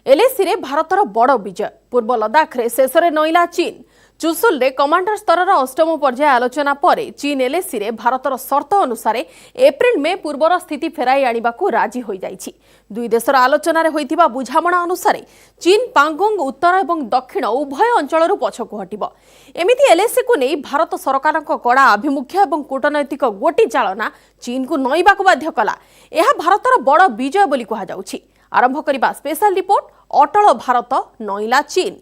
LAC रे भारतर बड़ विजय। पूर्व लद्दाख रे शेष रे नईला चीन। चुशुल रे कमांडर स्तर अष्टम पर्याय आलोचना परे चीन एलएसी रे भारतर शर्त अनुसार एप्रिल में पूर्वर स्थिति फेराई आनिबाकू राजी होई जाइछि। दुई देशर आलोचना रे होइतिबा बुझामणा अनुसार चीन पांगोंग उत्तर एवं दक्षिण उभय अंचलरू पछकू हटिबो। एमिति एलएसी को नहीं भारत सरकारक कड़ा आभिमुख्य एवं कूटनैतिक गोटी चालना चीन को नईबाकू बाध्य कला। यह भारतर बड़ विजय बोली कहा जाउछि। आरंभ करिबा स्पेशल रिपोर्ट अटल भारत नईला चीन।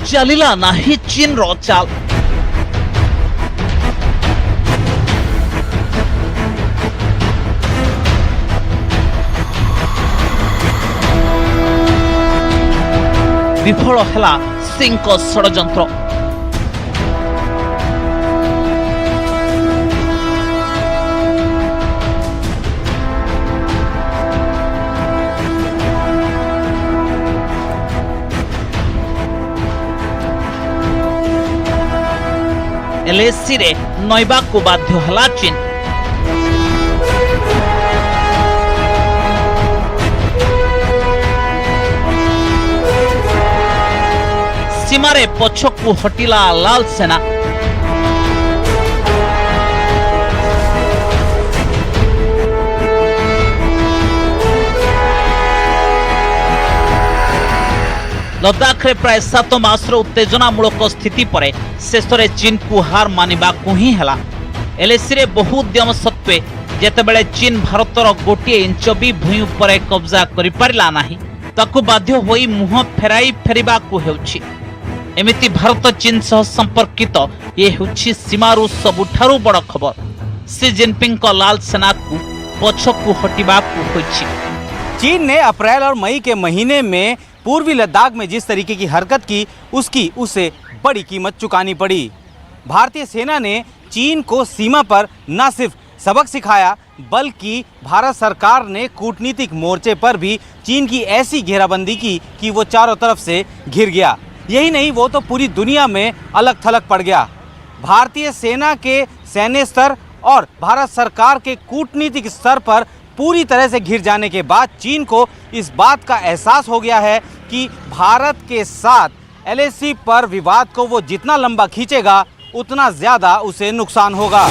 चलिला नाही चीन रो चाल। विफल हेला सिंह को षड्यंत्र। एलएसी रे नईबा को बाध्य हला चीन। सीमारे पछकू हटिला लाल सेना। लद्दाख रे प्राय 7 मासर उत्तेजनामूलक स्थिति परे शेष रे चीन को हार मानिबा को ही हला। एलएसी रे बहु उद्यम सत्वे जेतेबेले चीन भारतर गोटे इंच भी भूमि उपर कब्जा करि पारिला नाही ताकू बाध्य होई मुह फेराई फेरिबा को हेउछि। एमिति भारत चीन सह संपर्कित ये हेउछि सीमारू सबुठारू बड़ खबर। सी जिनपिंग को लाल सेना को पछकू हटिबा को होछि। चीन ने अप्रैल और मई के महीने में पूर्वी लद्दाख में जिस तरीके की हरकत की उसकी उसे बड़ी कीमत चुकानी पड़ी। भारतीय सेना ने चीन को सीमा पर न सिर्फ सबक सिखाया बल्कि भारत सरकार ने कूटनीतिक मोर्चे पर भी चीन की ऐसी घेराबंदी की कि वो चारों तरफ से घिर गया। यही नहीं, वो तो पूरी दुनिया में अलग थलग पड़ गया। भारतीय सेना के सैन्य स्तर और भारत सरकार के कूटनीतिक स्तर पर पूरी तरह से घिर जाने के बाद चीन को इस बात का एहसास हो गया है कि भारत के साथ एलएसी पर विवाद को वो जितना लंबा खींचेगा उतना ज्यादा उसे नुकसान होगा।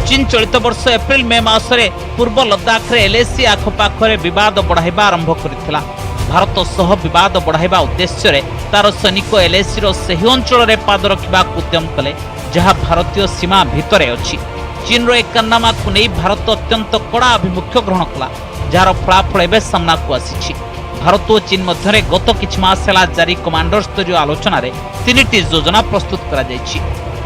चीन चलित वर्ष एप्रिल मे मासरे पूर्व लद्दाख रे एलएसी आखपाखरे विवाद बढ़ाइबा आरंभ करिथिला। भारत सह विवाद बढ़ाइबा उद्देश्य रे तार सैनिक एलएसी रो सही अंचल रे पाद रखिबा उद्यम कले जहां भारतीय सीमा भितरे अछि। चीन रो एकनामा को नहीं भारत अत्यंत कड़ा अभिमुख्य ग्रहण कला जार फलाफल एवं सामना को आसी। भारत और चीन मध्य गत किछ मास हेला जारी कमांडर स्तरीय आलोचना रे 3टी योजना प्रस्तुत करा जायछि।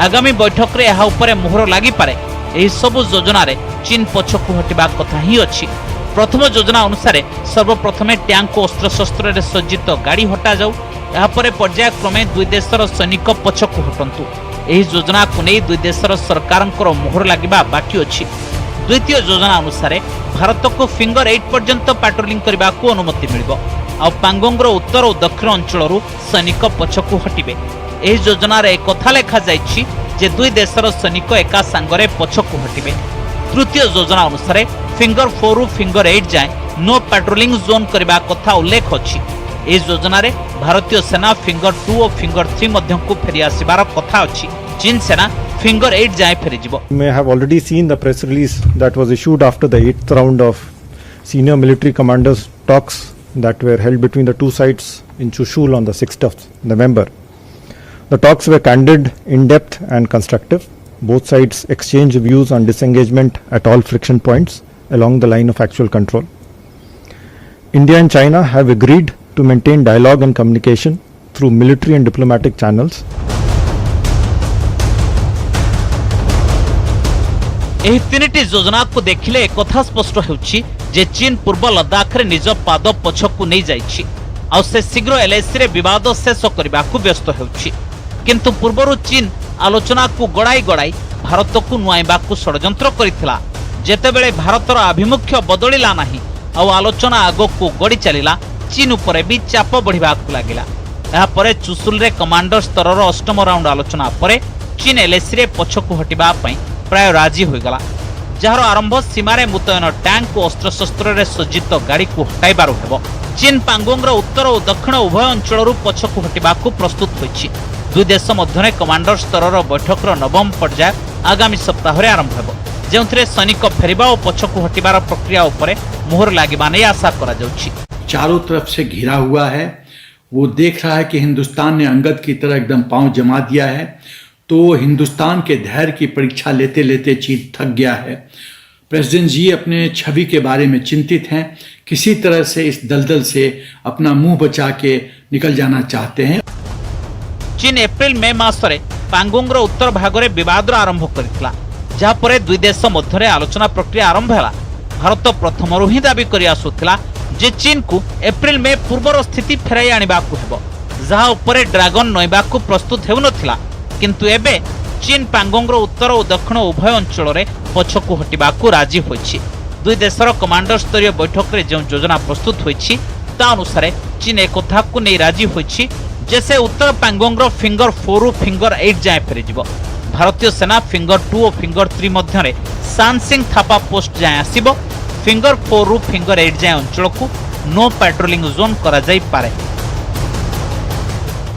आगामी बैठक रे एहा उपरे मोहर लागि पारे। एही सब योजना रे चीन पछकू हटिबा कथा ही अछि। प्रथम योजना अनुसार सर्वप्रथमे टैंक और अस्त्रशस्त्र रे सज्जित गाड़ी हटा जाऊ। एहा परे पर्यायक्रमे दुई देशर सैनिक पछकू हटंतु। एही योजना को नहीं दुई देशर सरकारंकर मोहर लागिबा बाकी अछि। द्वितीय योजना अनुसार भारत को फिंगर 8 पर्यंत पेट्रोलिंग करने को अनुमति मिलिबो। आ पांगोंग रो उत्तर और दक्षिण अंचलरू सैनिक पछकू हटिबे। एही योजना रे कथा लेखा जायछि जे दुई देशर सैनिक एका संगरे पछकू हटिबे। तृतीय योजना अनुसार फिंगर 4 रु फिंगर 8 जाए नो पेट्रोलिंग जोन करबा कथा उल्लेख अछि। ए योजना रे भारतीय सेना फिंगर 2 और फिंगर 3 मध्य को फेरी आसीबार कथा अछि। चीन सेना फिंगर 8 जाए फेरी जिवो। may have already seen the press release that was issued after the 8th round of senior military commanders talks that were held between the two sides in Chushul on the 6th of November. The talks were candid, in-depth and constructive. Both sides exchanged views on disengagement at all friction points along the line of actual control. India and China have agreed to maintain dialogue and communication through military and diplomatic channels. ଏହି ତିନିଟି ଯୋଜନାକୁ ଦେଖିଲେ ଏକଥା ସ୍ପଷ୍ଟ ହେଉଛି ଯେ ଚୀନ ପୂର୍ବ ଲଦାଖରେ ନିଜ ପାଦ ପଛକୁ ନେଇ ଯାଇଛି ଆଉ ସେ ଶୀଘ୍ର ଏଲ୍ଏସିରେ ବିବାଦ ଶେଷ କରିବାକୁ ବ୍ୟସ୍ତ ହେଉଛି। କିନ୍ତୁ ପୂର୍ବରୁ ଚୀନ ଆଲୋଚନାକୁ ଗଡ଼ାଇ ଗଡ଼ାଇ ଭାରତକୁ ନୁଆଇବାକୁ ଷଡ଼ଯନ୍ତ୍ର କରିଥିଲା। ଯେତେବେଳେ ଭାରତର ଆଭିମୁଖ୍ୟ ବଦଳିଲା ନାହିଁ ଆଉ ଆଲୋଚନା ଆଗକୁ ଗଡ଼ି ଚାଲିଲା, ଚୀନ ଉପରେ ବି ଚାପ ବଢ଼ିବାକୁ ଲାଗିଲା। ଏହାପରେ ଚୁସୁଲରେ କମାଣ୍ଡର ସ୍ତରର ଅଷ୍ଟମ ରାଉଣ୍ଡ ଆଲୋଚନା ପରେ ଚୀନ ଏଲ୍ଏସିରେ ପଛକୁ ହଟିବା ପାଇଁ ପ୍ରାୟ ରାଜି ହୋଇଗଲା, ଯାହାର ଆରମ୍ଭ ସୀମାରେ ମୁତୟନ ଟ୍ୟାଙ୍କ ଓ ଅସ୍ତ୍ରଶସ୍ତ୍ରରେ ସଜ୍ଜିତ ଗାଡ଼ିକୁ ହଟାଇବାରୁ ହେବ। ଚୀନ ପାଙ୍ଗୋଙ୍ଗର ଉତ୍ତର ଓ ଦକ୍ଷିଣ ଉଭୟ ଅଞ୍ଚଳରୁ ପଛକୁ ହଟିବାକୁ ପ୍ରସ୍ତୁତ ହୋଇଛି। ଦୁଇ ଦେଶ ମଧ୍ୟରେ କମାଣ୍ଡର ସ୍ତରର ବୈଠକର ନବମ ପର୍ଯ୍ୟାୟ ଆଗାମୀ ସପ୍ତାହରେ ଆରମ୍ଭ ହେବ, ଯେଉଁଥିରେ ସୈନିକ ଫେରିବା ଓ ପଛକୁ ହଟିବାର ପ୍ରକ୍ରିୟା ଉପରେ ମୋହର ଲାଗିବା ନେଇ ଆଶା କରାଯାଉଛି। चारों तरफ से घिरा हुआ है, वो देख रहा है कि हिंदुस्तान ने अंगद की तरह एकदम पांव जमा दिया है, तो हिंदुस्तान के धैर्य की परीक्षा लेते लेते चीन थक गया है। प्रेसिडेंट जी अपने छवि के बारे में चिंतित हैं, किसी तरह से इस दलदल से अपना मुंह बचा के निकल जाना चाहते हैं। चीन एप्रिल मे मासरे पांगोंगर उत्तर भागरे विवाद आरंभ करथिला, जहा परे दुई देश मध्यरे आलोचना प्रक्रिया आरंभ होला। भारत प्रथमरु ही दाबी करि आसुथिला जे चीन को एप्रिल मे पूर्वर स्थिति फेराई आनिबाकू हेबो, जहा उपरे ड्रैगन नोइबाकू प्रस्तुत हेउनथिला। किंतु एबे चीन पांगोंगर उत्तर और दक्षिण उभय अंचल में पछकू हटिबाकू राजी होइछि। दुई देशर कमांडर स्तरीय बैठक में जो योजना प्रस्तुत होइछि ता अनुसार चीन एक कथाकू नहीं राजी होइछि जे से उत्तर पांगोंगर फिंगर 4 रु फिंगर 8 जाए फेरिजिबो। भारतीय सेना फिंगर 2 और फिंगर 3 मध्यरे सानसिंग थापा पोस्ट जाए आसिबो। फिंगर 4 रु फिंगर 8 जाए अंचल को नो पेट्रोलिंग जोन करा जाई पारे।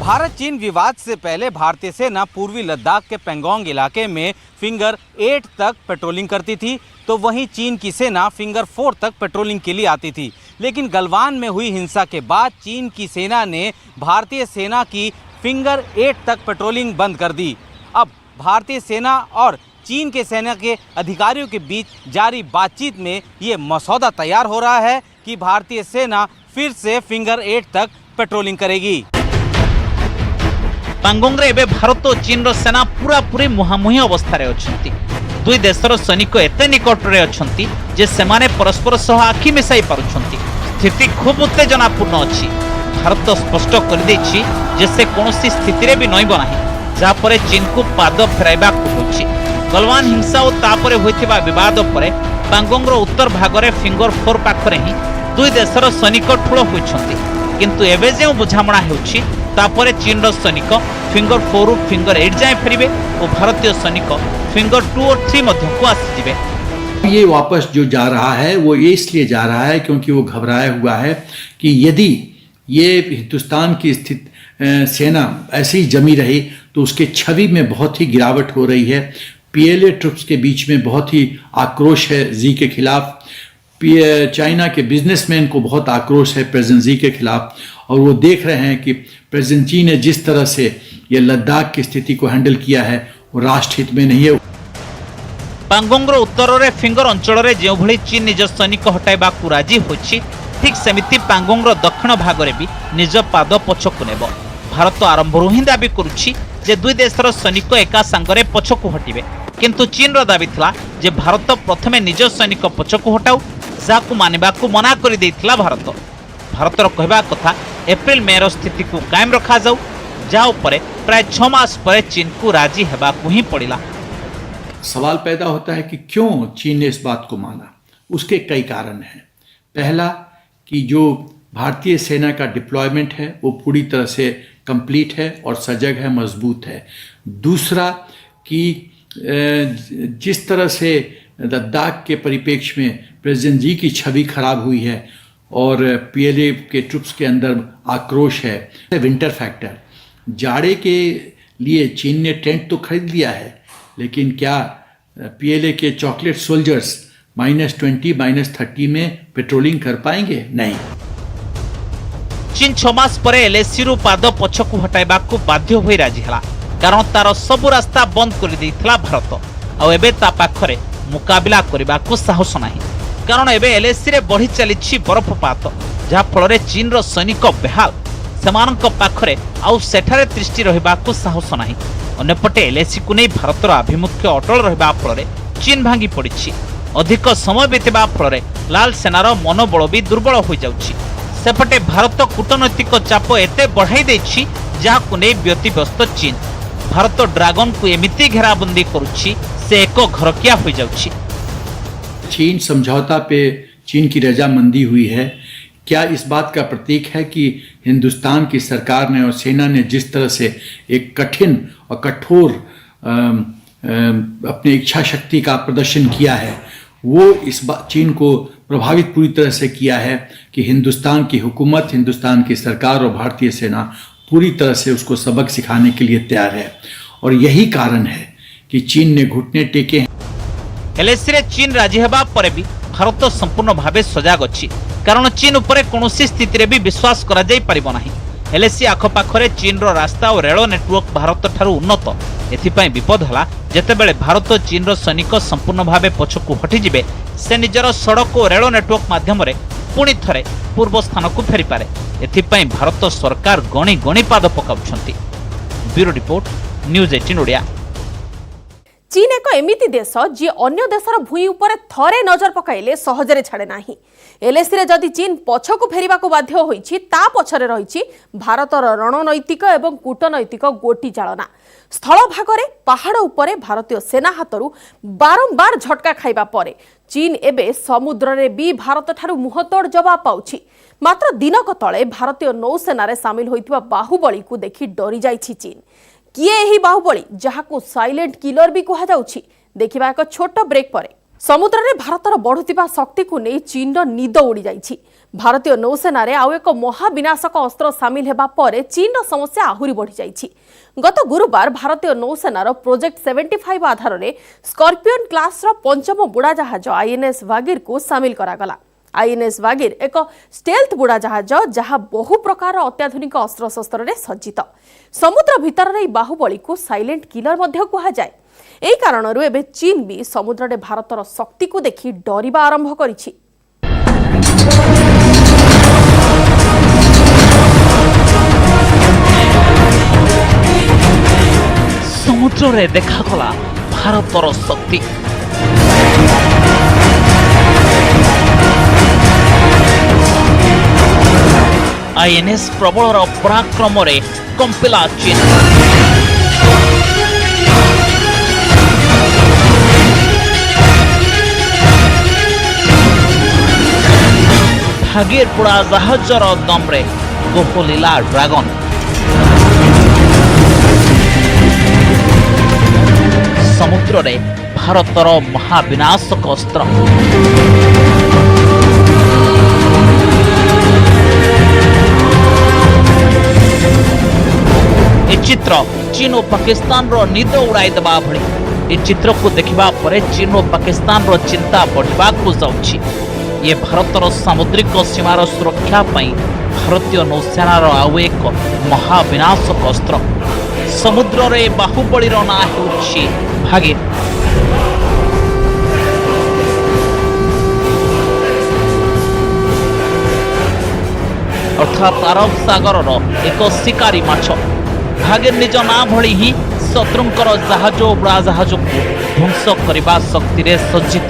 भारत चीन विवाद से पहले भारतीय सेना पूर्वी लद्दाख के पेंगोंग इलाके में फिंगर 8 तक पेट्रोलिंग करती थी, तो वहीं चीन की सेना फिंगर 4 तक पेट्रोलिंग के लिए आती थी। लेकिन गलवान में हुई हिंसा के बाद चीन की सेना ने भारतीय सेना की फिंगर 8 तक पेट्रोलिंग बंद कर दी। अब भारतीय सेना और चीन के सेना के अधिकारियों के बीच जारी बातचीत में ये मसौदा तैयार हो रहा है कि भारतीय सेना फिर से फिंगर 8 तक पेट्रोलिंग करेगी। पांगोंगरे एबे भारत और चीन रो सेना पूरा पूरी मुहामुही अवस्था रे अछंती। दुई देशर सैनिक एते निकट रे अछंती जे सेमाने परस्पर सह आखि मिसाई पारुछंती। स्थिति खूब उत्तेजनापूर्ण अछि। भारत स्पष्ट कर दैछि जे से कोनोसी स्थिति रे भी नइबो नाही, जा परे चीन को पाद फेराइबा होछि। गलवान हिंसा और तापरे होइथिबा विवाद परे पांगोंगर उत्तर भागरे फिंगर 4 पाखरे ही दुई देशर सैनिक ठुळ होइछंती। किंतु एबे जे बुझामणा हेउछि तापरे चीन रो सैनिक फिंगर 4 रु फिंगर 8 जाए फेरिबे और भारतीय सैनिक फिंगर 2 और 3 मध्य को आसीजिबे। ये वापस जो जा रहा है वो ये इसलिए जा रहा है क्योंकि वो घबराया हुआ है कि यदि ये हिंदुस्तान की स्थिति सेना ऐसे ही जमी रही तो उसके छवि में बहुत ही गिरावट हो रही है। पीएलए ट्रुप्स के बीच में बहुत ही आक्रोश है जी के खिलाफ। चाइना के बिजनेसमैन को बहुत आक्रोश है प्रेसिडेंट जी के खिलाफ, और वो देख रहे हैं कि प्रेसिडेंट जी ने जिस तरह से ये लद्दाख की स्थिति को हैंडल किया है वो राष्ट्र हित में नहीं है। पांगोंगर उत्तर रे फिंगर अंचल रे जो भली चीन निज सैनिक हटाइबा को राजी होछि, ठीक सेमिति पांगोंगर दक्षिण भाग रे भी निज पाद पछकु नेबो। भारत आरंभरू ही दाबी करुछि जे दुई देशर सैनिक एका संगरे पछकु हटिबे, किंतु चीन रो दाबी थिला जे भारत प्रथमे निज सैनिक पछकु हटाउ, जाकु मानिबाकू मना करि दैथिला भारत। भारतर कहबा कथा एप्रिल मे रो स्थिति को कायम रखा जाऊ, जा उपरे प्राय 6 मास पर चीन को राजी हेबाकू ही पड़िला। सवाल पैदा होता है कि क्यों चीन ने इस बात को माना। उसके कई कारण हैं। पहला कि जो भारतीय सेना का डिप्लॉयमेंट है वो पूरी तरह से कंप्लीट है और सजग है, मजबूत है। दूसरा कि जिस तरह से लद्दाख के परिप्रेक्ष्य में प्रेसिडेंट जी की छवि खराब हुई है और पीएलए के ट्रुप्स के अंदर आक्रोश है। विंटर फैक्टर, जाड़े के लिए चीन ने टेंट तो खरीद लिया है, लेकिन क्या पीएलए के चॉकलेट सोल्जर्स -20 -30 में पेट्रोलिंग कर पाएंगे? नहीं। चीन 6 मास पर एलएसी रु पाद पछकु हटाइबाकू बाध्य होई राजी हला कारण तार सब रास्ता बंद कर देइथिला भारत आ एबे ता पाखरे मुकाबिला करबाकू साहस नाही कारण एबे एलएसी रे बढ़ी चलीछि बरफपात जहा फल चीन रो सैनिक बेहाल सेमानक पाखरे आउ सेठारे दृष्टि रहिबाकू साहस नाही अन्यपटे एलएसी को नहीं भारतर आभिमुख्य अटल रहिबा फल चीन भांगी पड़िछि अधिक समय बीतवा फल लाल सेनार मनोबल भी दुर्बल हो जाउछि सेपटे भारत कूटनैतिक चाप एते बढ़ाई देछि जहाकु नहीं व्यतिव्यस्त चीन भारत ड्रैगन को एमिति घेराबंदी करुछि से एक घरकिया हो जाउछि। चीन समझौता पे चीन की रजामंदी हुई है, क्या इस बात का प्रतीक है कि हिंदुस्तान की सरकार ने और सेना ने जिस तरह से एक कठिन और कठोर अपनी इच्छा शक्ति का प्रदर्शन किया है वो इस बात चीन को प्रभावित पूरी तरह से किया है कि हिंदुस्तान की हुकूमत, हिंदुस्तान की सरकार और भारतीय सेना पूरी तरह से उसको सबक सिखाने के लिए तैयार है और यही कारण है कि चीन ने घुटने टेके हैं। एलएसी रे चीन राजी हेबा परे भी भारत संपूर्ण भावे सजाग अछि कारण चीन उपरे कोनोसी स्थिति रे भी विश्वास करा जाई परिबो नाही। एलएसी आखपाखरे चीन रो रास्ता और रेल नेटवर्क भारत ठारू उन्नत एथिपाई विपद हला जेतेबेले भारत चीन रो सैनिक संपूर्ण भावे पछकु हटि जिबे से निजर सड़क और रेल नेटवर्क माध्यम रे पुणी थरे पूर्व स्थान को फेरी पारे एथिपाई भारत सरकार गणी गणी पाद पकाउछंती। Bureau report news 18 Odia. चीन एक एमिति देश जी अन्य देशर भूई उपरे थरे नजर पकाइले सहजरे छाड़े नाही। एलएसी रे जदि चीन पछकु फेरिबाकू बाध्य होईछि ता पछरे रहिछि भारतर रणनैतिक एवं कूटनैतिक गोटी चालना। स्थल भागरे पहाड़ उपरे भारतीय सेना हातरू बारंबार झटका खाइबा परे चीन एबे समुद्र रे भी भारत ठारू मुहतोड़ जवाब पाउछि। मात्र दिनक तळे भारतीय नौसेना रे शामिल होइतिबा बाहुबली को देखि डरी जाइछि चीन। किए एही बाहुबली जहाकू साइलेंट किलर भी कहा जाउछि देखिबा एक छोट ब्रेक परे। समुद्र रे भारतर बढ़ुतिबा शक्ति को नहीं चीन रो निद उड़ी जाइछि। भारतीय नौसेना रे आउ एक महाविनाशक अस्त्र शामिल हेबा परे चीन रो समस्या आहुरी बढ़ी जाइछि। गत गुरुवार भारतीय नौसेना रो प्रोजेक्ट 75 आधार रे स्कॉर्पियन क्लास रो पंचम बुड़ा जहाज आईएनएस वागिर को शामिल करा गला। आईएनएस वागिर एक स्टेल्थ बुड़ा जहाज जहां बहु प्रकार अत्याधुनिक अस्त्र शस्त्र रे सज्जित। समुद्र भितर रे बाहुबली को साइलेंट किलर मध्य कहा जाए। एही कारणरू एबे चीन भी समुद्र रे भारतर शक्ति को देखि डरिबा आरंभ करिछि। समुद्र रे देखागला भारतर शक्ति। आईएनएस प्रबलर पराक्रम रे कंपिला चीन। भागीर पुड़ा जहाजर दमरे गोहलीला ड्रैगन। समुद्र रे भारतर महाविनाशक अस्त्र। चित्र चीन और पाकिस्तान रो निद उड़ाई देबा भली। ए चित्र को देखिबा परे चीन और पाकिस्तान रो चिंता बढ़िबा को जाउछि। ये भारतर सामुद्रिक सीमार सुरक्षा पई भारतीय नौसेना रो आउ एक महाविनाशक अस्त्र। समुद्र रे बाहुबली रो ना हेउछि भागीर। अर्थात अरब सागर रो एक शिकारी माछ। भागीर निज ना भली ही शत्रुंकर जहाज और बुड़ा जहाज को ध्वंस करने शक्ति रे सज्जित।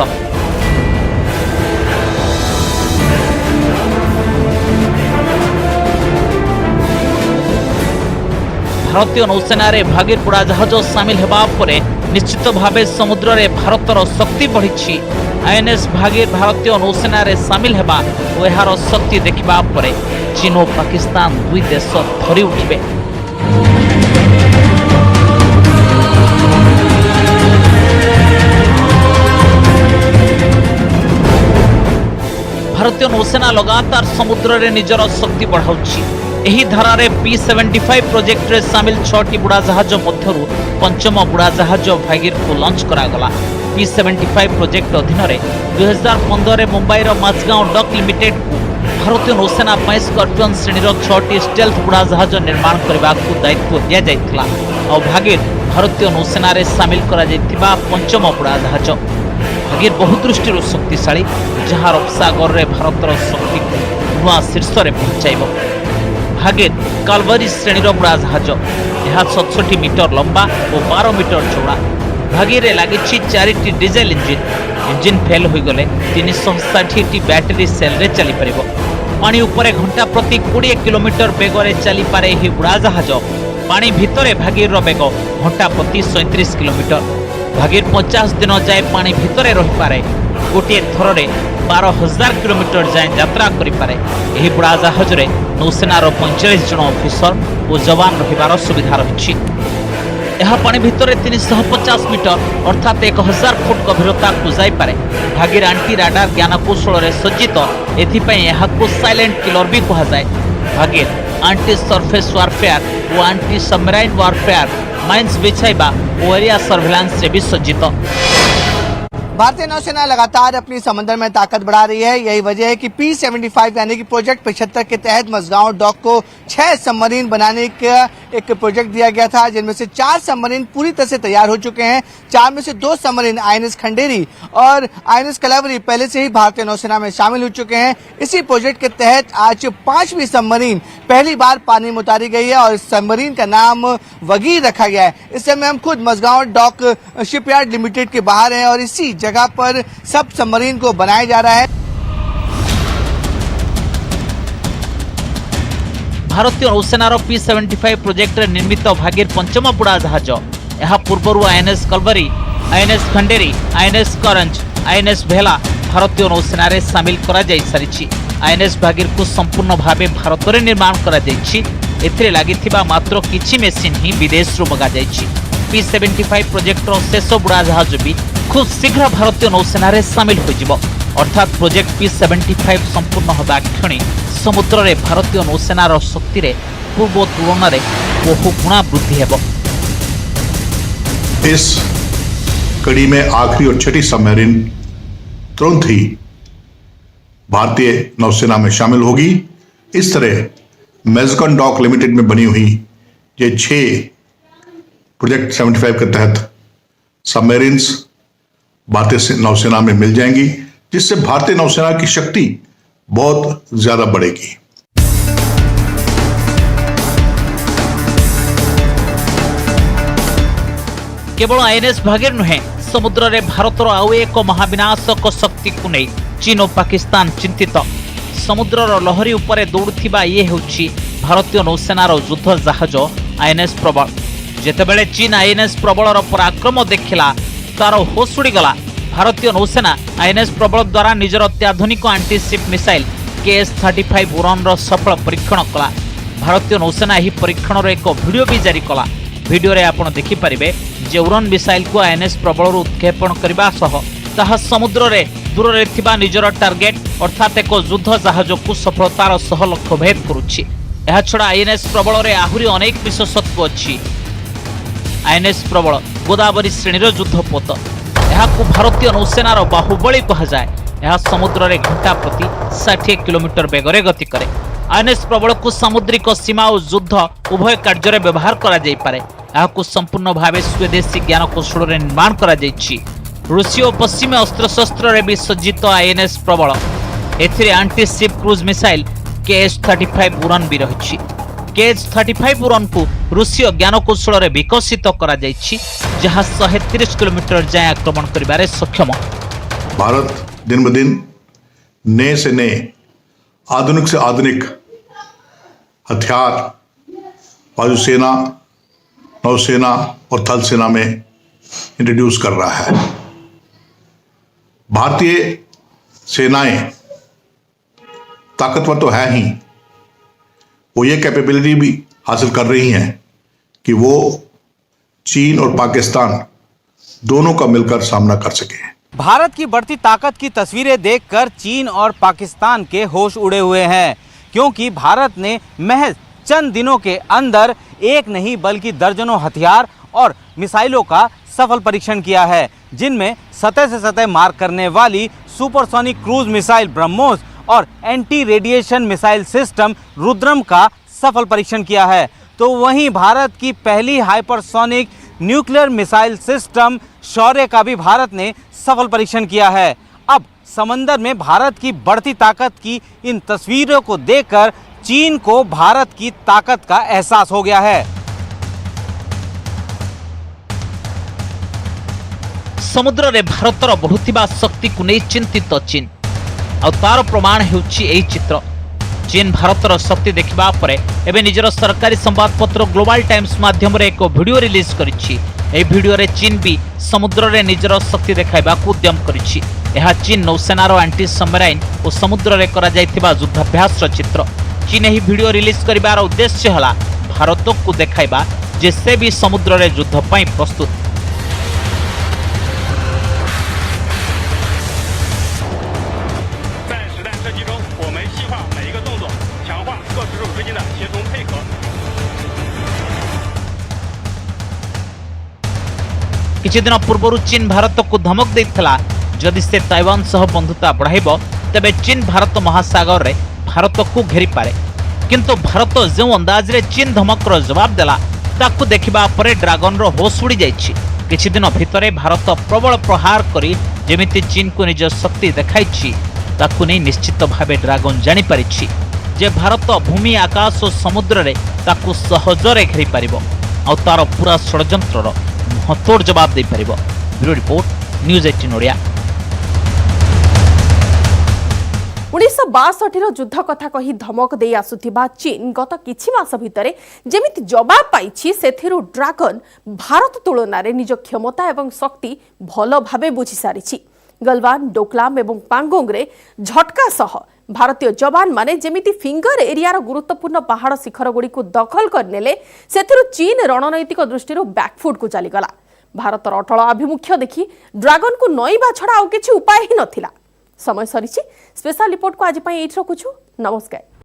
भारतीय नौसेना रे भागीर बुड़ा जहाज शामिल हेबा परे निश्चित भावे समुद्र रे भारतर शक्ति बढ़ी। आईएनएस भागीर भारतीय नौसेना रे शामिल हेबा और एहार शक्ति देखिबा परे चीन और पाकिस्तान दुई देश थरी उठिबे। भारतीय नौसेना लगातार समुद्र रे निजर शक्ति बढ़ाउछि। एही धारा रे P75 प्रोजेक्ट रे शामिल 6टी बुड़ा जहाज मध्यरु पंचम बुड़ा जहाज भागीर को लॉन्च करा गला। P75 प्रोजेक्ट अधीन रे 2015 रे मुंबई रो माझगांव डक लिमिटेड को भारतीय नौसेना स्कॉर्पियन श्रेणीर 6टी स्टेल्थ बुड़ाजाहाज निर्माण करने को दायित्व दि जाइथिला और भागीर भारतीय नौसेना रे शामिल करा जाइथिबा पंचम बुड़ाजाहाज। भागीर बहुदृष्टि शक्तिशाली जहाँ रबसागर रे भारतर शक्ति को नुआ शीर्ष रे पहुंचाइबो। भागीर कालवरी श्रेणीर बुड़ाजाहाज यह 67 मीटर लंबा और 12 मीटर चौड़ा। भागीर लगी 4टी डीजेल इंजिन फेल हो गले 360 बैटेरी सेल रे चली परिबो। पानी उपरे घंटा प्रति 20 किलोमीटर बेगरे चली पारे यह उड़ाजाहाज पानी भितरे भागीर बेग घंटा प्रति 37 किलोमीटर। भागीर 50 दिन जाए पानी भितरे रही पारे गोटे थर 12,000 किलोमीटर जाए यात्रा करि पारे। यह उड़ाजाहाज रे नौसेनार 45 जन ऑफिसर और जवान रहिबार सुविधा रही। यह पानी भितर 350 मीटर अर्थात 1000 फुट गभीरता को जाइपारे। भागीर आंटी राडार ज्ञानकौशल रे सज्जित एथिपई यहाको साइलेंट किलर भी कहा जाए। भागीर आंटी सरफेस वारफेयर और आंटी सबमरीन वारफेयर माइंस बिछाइबा और एरिया सर्वेलांस से भी सज्जित। भारतीय नौसेना लगातार अपनी समंदर में ताकत बढ़ा रही है। यही वजह है कि P-75 यानी कि प्रोजेक्ट 75 के तहत मझगांव डॉक को 6 सबमरीन बनाने का एक प्रोजेक्ट दिया गया था, जिनमें से 4 सबमरीन पूरी तरह से तैयार हो चुके हैं। 4 में से 2 सबमरीन INS खंडेरी और INS कलावरी पहले से ही भारतीय नौसेना में शामिल हो चुके हैं। इसी प्रोजेक्ट के तहत आज 5वीं सबमरीन पहली बार पानी में उतारी गई है और इस सबमरीन का नाम वगीर रखा गया है। इस समय हम खुद मझगांव डॉक शिपयार्ड लिमिटेड के बाहर हैं और इसी जगह पर सब सबमरीन को बनाया जा रहा है। भारतीय नौसेनार P-75 प्रोजेक्ट निर्मित भागीर पंचम बुड़ाजाहाज यह पूर्वर INS Kalvari, INS Khanderi, INS करंज, INS भेला भारतीय नौसेना रे शामिल करा जाई सारिछि। INS भागीर को संपूर्ण भावे भारत रे निर्माण करा जाइछि। एथिरे लागिथिबा मात्र किछि मेसिन ही विदेश रो मगा जाइछि। P-75 प्रोजेक्ट रो शेष बुड़ाजाहाज भी खूब शीघ्र भारतीय नौसेना रे शामिल हो जिवो। अर्थात प्रोजेक्ट P-75 संपूर्ण होबा क्षणी समुद्र रे भारतीय नौसेनार शक्ति रे पूर्व तुलना रे बहु गुणा वृद्धि हेबो। इस कड़ी में आखिरी और छठी सबमरीन तुरंत ही भारतीय नौसेना में शामिल होगी। इस तरह मैज़गांव डॉक लिमिटेड में बनी हुई ये 6 प्रोजेक्ट 75 के तहत सबमरीन्स भारतीय नौसेना में मिल जाएंगी, जिससे भारतीय नौसेना की शक्ति बहुत ज्यादा बढ़ेगी। केवल INS भागीर नुहे समुद्र रे भारतर आउ एक महाविनाशक शक्ति को नहीं चीन और पाकिस्तान चिंतित। समुद्रर लहरी उपरे दौड़ुथिबा ये हेउछि भारतीय नौसेनार युद्ध जहाज INS प्रबल। जेतेबेले चीन INS प्रबलर पराक्रम देखिला तार होश उड़ीगला। भारतीय नौसेना INS प्रबल द्वारा निजर अत्याधुनिक एंटीशिप मिसाइल KS-35 उड़ान सफल परीक्षण कला। भारतीय नौसेना यह परीक्षण एक वीडियो भी जारी कला। वीडियो रे आपण देखि परिबे जे उड़ान मिसाइल को INS प्रबल उत्क्षेपण करबा सह ताहा समुद्र रे दूर रे थिबा निजर टार्गेट अर्थात एक युद्ध जहाज को सफलतार सह लक्ष्य भेद करुछि। एहा छडा INS प्रबल रे आहुरी अनेक विशेषत्व अछि। INS प्रबल गोदावरी श्रेणीर युद्धपोत। यहाकू भारतीय नौसेनार बाहुबली कहा जाए। यह समुद्र रे घंटा प्रति 60 किलोमीटर बेगरे गति करे। INS प्रबल को सामुद्रिक सीमा और युद्ध उभय कार्य व्यवहार करा जाई पारे। यहाकू संपूर्ण भावे स्वदेशी ज्ञानकौशल रे निर्माण करा जाइछि। रूसीय और पश्चिमी अस्त्रशस्त्र रे भी सज्जित INS प्रबल एथिरे anti ship cruise missile KS-35 उड़ान भी रहिछि। KS-35 उड़ान को रूसीय ज्ञानकौशल रे विकसित करा जाइछि, जहां 130 किलोमीटर जाए आक्रमण करिबारे सक्षम। भारत दिन ब दिन नए से नए आधुनिक से आधुनिक हथियार वायुसेना, नौसेना और थल सेना में इंट्रोड्यूस कर रहा है। भारतीय सेनाएं ताकतवर तो है ही, वो ये कैपेबिलिटी भी हासिल कर रही हैं कि वो चीन और पाकिस्तान दोनों का मिलकर सामना कर सके। भारत की बढ़ती ताकत की तस्वीरें देखकर चीन और पाकिस्तान के होश उड़े हुए हैं, क्योंकि भारत ने महज चंद दिनों के अंदर एक नहीं बल्कि दर्जनों हथियार और मिसाइलों का सफल परीक्षण किया है, जिनमें सतह से सतह मार करने वाली सुपरसोनिक क्रूज मिसाइल ब्रह्मोस और anti radiation missile system Rudram का सफल परीक्षण किया है, तो वहीं भारत की पहली हाइपरसोनिक न्यूक्लियर मिसाइल सिस्टम शौर्य का भी भारत ने सफल परीक्षण किया है। अब समंदर में भारत की बढ़ती ताकत की इन तस्वीरों को देखकर चीन को भारत की ताकत का एहसास हो गया है। समुद्र रे भारतर बढ़ुथिबा शक्ति को नहीं चिंतित चीन और तार प्रमाण हेउछि एही चित्र। चीन भारतर शक्ति देखिबा परे एबे निजर सरकारी संवादपत्र ग्लोबल टाइम्स माध्यम रे एक वीडियो रिलीज करिछि। एही वीडियो रे चीन भी समुद्र रे निजर शक्ति देखाइबा को उद्यम करिछि। यह चीन नौसेनार एंटी सबमरीन और समुद्र रे करा जाइथिबा युद्धाभ्यास चित्र। चीन एही वीडियो रिलीज करिबार उद्देश्य हला भारत को देखाइबा जे से भी समुद्र रे युद्ध पई प्रस्तुत। କିଛି ଦିନ ପୂର୍ବରୁ ଚୀନ ଭାରତକୁ ଧମକ ଦେଇଥିଲା ଯଦି ସେ ତାଇୱାନ ସହ ବନ୍ଧୁତା ବଢ଼ାଇବ ତେବେ ଚୀନ ଭାରତ ମହାସାଗରରେ ଭାରତକୁ ଘେରିପାରେ। କିନ୍ତୁ ଭାରତ ଯେଉଁ ଅନ୍ଦାଜରେ ଚୀନ ଧମକର ଜବାବ ଦେଲା ତାକୁ ଦେଖିବା ପରେ ଡ୍ରାଗନର ହୋସ୍ ଉଡ଼ି ଯାଇଛି। କିଛି ଦିନ ଭିତରେ ଭାରତ ପ୍ରବଳ ପ୍ରହାର କରି ଯେମିତି ଚୀନକୁ ନିଜ ଶକ୍ତି ଦେଖାଇଛି ତାକୁ ନେଇ ନିଶ୍ଚିତ ଭାବେ ଡ୍ରାଗନ ଜାଣିପାରିଛି ଯେ ଭାରତ ଭୂମି ଆକାଶ ଓ ସମୁଦ୍ରରେ ତାକୁ ସହଜରେ ଘେରିପାରିବ ଆଉ ତାର ପୁରା ଷଡ଼ଯନ୍ତ୍ରର मुहतोड़ जवाब दे परिबो। Bureau report news 18 Odia. 1962 युद्ध कथा कही धमक दे आसुथिबा चीन गत किछि मास भितरे जेमिति जवाब पाइछि सेथिरु ड्रागन भारत तुलना रे निज क्षमता एवं शक्ति भलो भाबे बुझी सारिछि। गलवान, डोकलाम एवं पांगोंग रे झटका सह भारतीय जवान माने जेमिति फिंगर एरियार गुरुत्वपूर्ण पहाड़ शिखर गुड़ी को दखल करनेले सेथिरु चीन रणनैतिक दृष्टिରୁ बैकफुट को चलीगला। भारतर अटल आभिमुख्य देखि ड्रागन को नईबा छड़ा आउ किछि उपाय ही नथिला। समय सरिछि। स्पेशल रिपोर्ट को आज पई एठ रखुछु। नमस्कार।